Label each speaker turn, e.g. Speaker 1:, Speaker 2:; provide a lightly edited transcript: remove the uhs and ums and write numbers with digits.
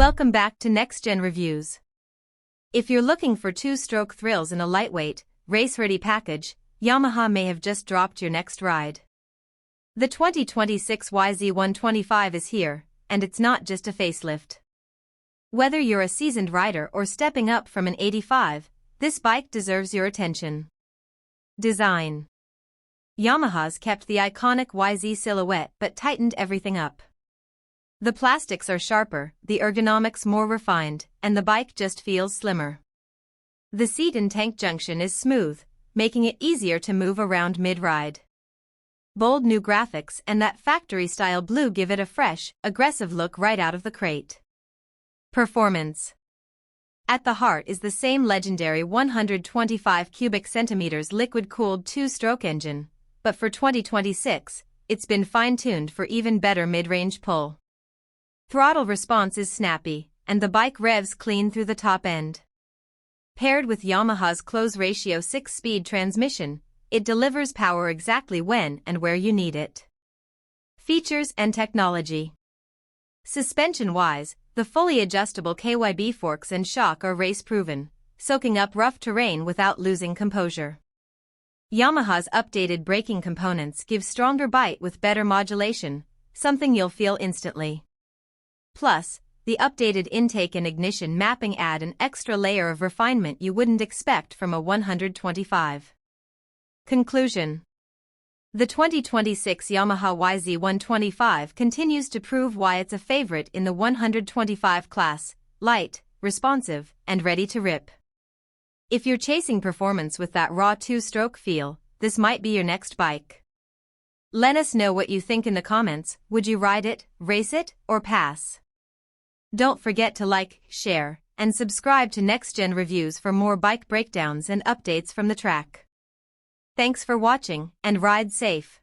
Speaker 1: Welcome back to Next Gen Reviews. If you're looking for two-stroke thrills in a lightweight, race-ready package, Yamaha may have just dropped your next ride. The 2026 YZ125 is here, and it's not just a facelift. Whether you're a seasoned rider or stepping up from an 85, this bike deserves your attention. Design. Yamaha's kept the iconic YZ silhouette but tightened everything up. The plastics are sharper, the ergonomics more refined, and the bike just feels slimmer. The seat and tank junction is smooth, making it easier to move around mid-ride. Bold new graphics and that factory-style blue give it a fresh, aggressive look right out of the crate. Performance. At the heart is the same legendary 125 cubic centimeters liquid-cooled two-stroke engine, but for 2026, it's been fine-tuned for even better mid-range pull. Throttle response is snappy, and the bike revs clean through the top end. Paired with Yamaha's close-ratio 6-speed transmission, it delivers power exactly when and where you need it. Features and technology. Suspension-wise, the fully adjustable KYB forks and shock are race-proven, soaking up rough terrain without losing composure. Yamaha's updated braking components give stronger bite with better modulation, something you'll feel instantly. Plus, the updated intake and ignition mapping add an extra layer of refinement you wouldn't expect from a 125. Conclusion. The 2026 Yamaha YZ125 continues to prove why it's a favorite in the 125 class: light, responsive, and ready to rip. If you're chasing performance with that raw two-stroke feel, this might be your next bike. Let us know what you think in the comments. Would you ride it, race it, or pass? Don't forget to like, share, and subscribe to Next Gen Reviews for more bike breakdowns and updates from the track. Thanks for watching, and ride safe.